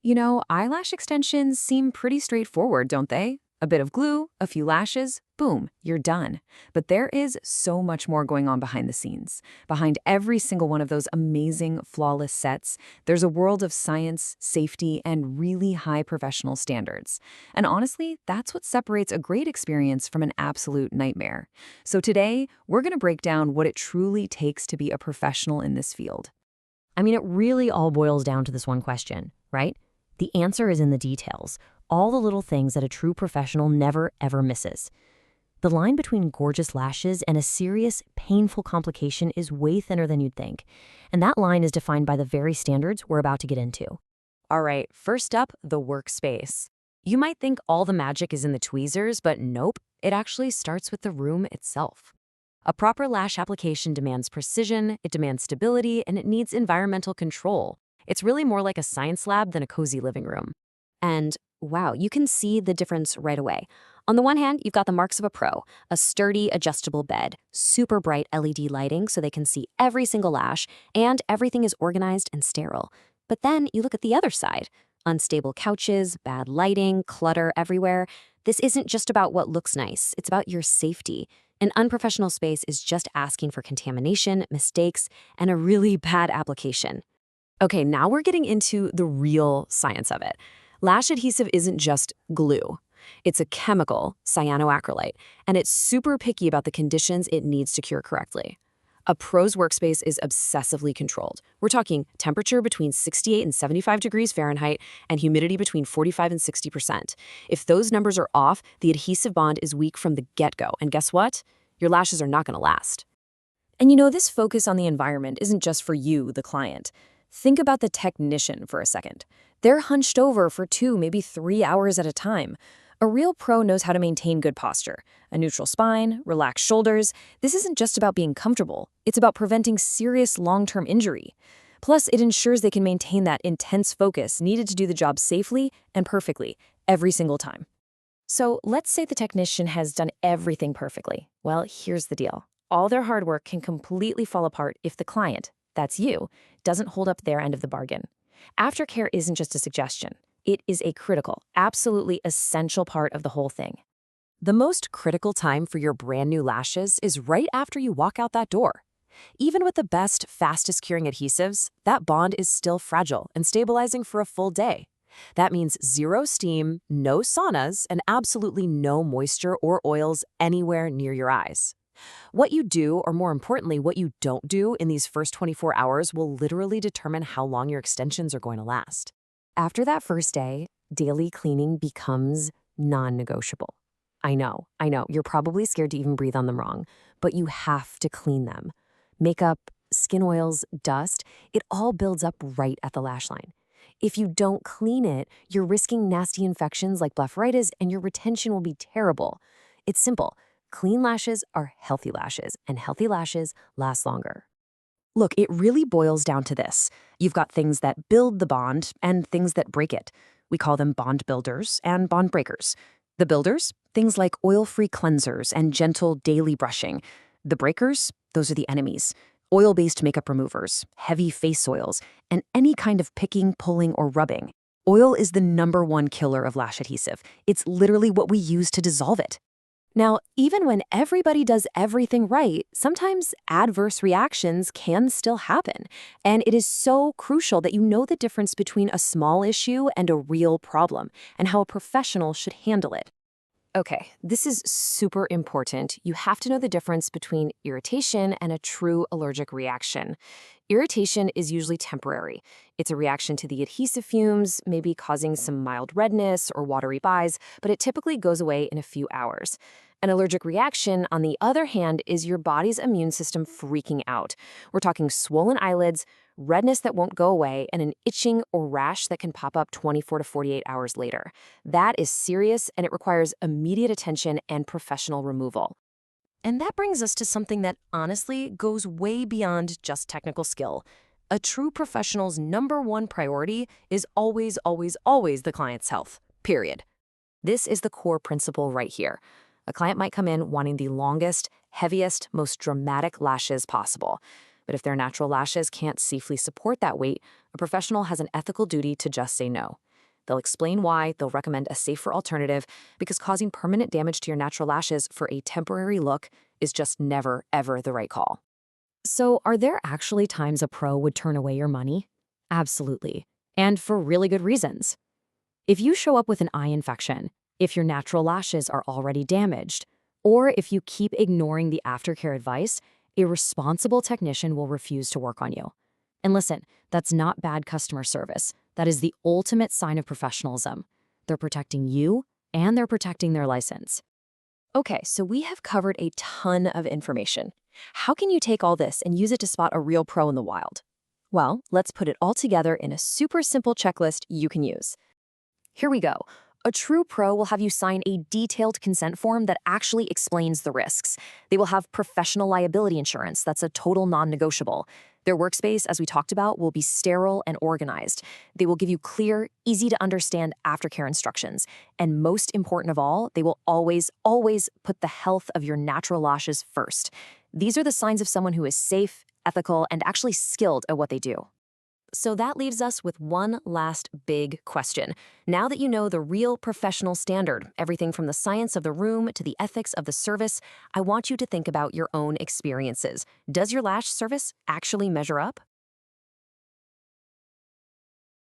Eyelash extensions seem pretty straightforward, don't they? A bit of glue, a few lashes, boom, you're done. But there is so much more going on behind the scenes. Behind every single one of those amazing, flawless sets, there's a world of science, safety, and really high professional standards. And honestly, that's what separates a great experience from an absolute nightmare. So today, we're going to break down what it truly takes to be a professional in this field. I mean, it really all boils down to this one question, right? The answer is in the details, all the little things that a true professional never, ever misses. The line between gorgeous lashes and a serious, painful complication is way thinner than you'd think. And that line is defined by the very standards we're about to get into. All right, first up, the workspace. You might think all the magic is in the tweezers, but nope, it actually starts with the room itself. A proper lash application demands precision, it demands stability, and it needs environmental control. It's really more like a science lab than a cozy living room. And wow, you can see the difference right away. On the one hand, you've got the marks of a pro, a sturdy, adjustable bed, super bright LED lighting so they can see every single lash, and everything is organized and sterile. But then you look at the other side. Unstable couches, bad lighting, clutter everywhere. This isn't just about what looks nice, it's about your safety. An unprofessional space is just asking for contamination, mistakes, and a really bad application. Okay, now we're getting into the real science of it. Lash adhesive isn't just glue. It's a chemical, cyanoacrylate, and it's super picky about the conditions it needs to cure correctly. A pro's workspace is obsessively controlled. We're talking temperature between 68 and 75 degrees Fahrenheit and humidity between 45 and 60%. If those numbers are off, the adhesive bond is weak from the get-go, and guess what? Your lashes are not going to last. And this focus on the environment isn't just for you, the client. Think about the technician for a second. They're hunched over for 2, maybe 3 hours at a time. A real pro knows how to maintain good posture, a neutral spine, relaxed shoulders. This isn't just about being comfortable. It's about preventing serious long-term injury. Plus, it ensures they can maintain that intense focus needed to do the job safely and perfectly every single time. So let's say the technician has done everything perfectly. Well, here's the deal. All their hard work can completely fall apart if the client, that's you, doesn't hold up their end of the bargain. Aftercare isn't just a suggestion. It is a critical, absolutely essential part of the whole thing. The most critical time for your brand new lashes is right after you walk out that door. Even with the best, fastest curing adhesives, that bond is still fragile and stabilizing for a full day. That means zero steam, no saunas, and absolutely no moisture or oils anywhere near your eyes. What you do, or more importantly, what you don't do in these first 24 hours will literally determine how long your extensions are going to last. After that first day, daily cleaning becomes non-negotiable. I know, you're probably scared to even breathe on them wrong, but you have to clean them. Makeup, skin oils, dust, it all builds up right at the lash line. If you don't clean it, you're risking nasty infections like blepharitis and your retention will be terrible. It's simple. Clean lashes are healthy lashes, and healthy lashes last longer. Look, it really boils down to this. You've got things that build the bond and things that break it. We call them bond builders and bond breakers. The builders, things like oil-free cleansers and gentle daily brushing. The breakers, those are the enemies. Oil-based makeup removers, heavy face oils, and any kind of picking, pulling, or rubbing. Oil is the #1 killer of lash adhesive. It's literally what we use to dissolve it. Now, even when everybody does everything right, sometimes adverse reactions can still happen. And it is so crucial that you know the difference between a small issue and a real problem, and how a professional should handle it. Okay, this is super important. You have to know the difference between irritation and a true allergic reaction. Irritation is usually temporary. It's a reaction to the adhesive fumes, maybe causing some mild redness or watery eyes, but it typically goes away in a few hours. An allergic reaction, on the other hand, is your body's immune system freaking out. We're talking swollen eyelids, redness that won't go away, and an itching or rash that can pop up 24 to 48 hours later. That is serious, and it requires immediate attention and professional removal. And that brings us to something that honestly goes way beyond just technical skill. A true professional's #1 priority is always, always, always the client's health, period. This is the core principle right here. A client might come in wanting the longest, heaviest, most dramatic lashes possible. But if their natural lashes can't safely support that weight, a professional has an ethical duty to just say no. They'll explain why, they'll recommend a safer alternative, because causing permanent damage to your natural lashes for a temporary look is just never, ever the right call. So, are there actually times a pro would turn away your money? Absolutely. And for really good reasons. If you show up with an eye infection, if your natural lashes are already damaged, or if you keep ignoring the aftercare advice, a responsible technician will refuse to work on you. And listen, that's not bad customer service. That is the ultimate sign of professionalism. They're protecting you, and they're protecting their license. Okay, so we have covered a ton of information. How can you take all this and use it to spot a real pro in the wild? Well, let's put it all together in a super simple checklist you can use. Here we go. A true pro will have you sign a detailed consent form that actually explains the risks. They will have professional liability insurance that's a total non-negotiable. Their workspace, as we talked about, will be sterile and organized. They will give you clear, easy-to-understand aftercare instructions. And most important of all, they will always, always put the health of your natural lashes first. These are the signs of someone who is safe, ethical, and actually skilled at what they do. So that leaves us with one last big question. Now that you know the real professional standard, everything from the science of the room to the ethics of the service, I want you to think about your own experiences. Does your lash service actually measure up?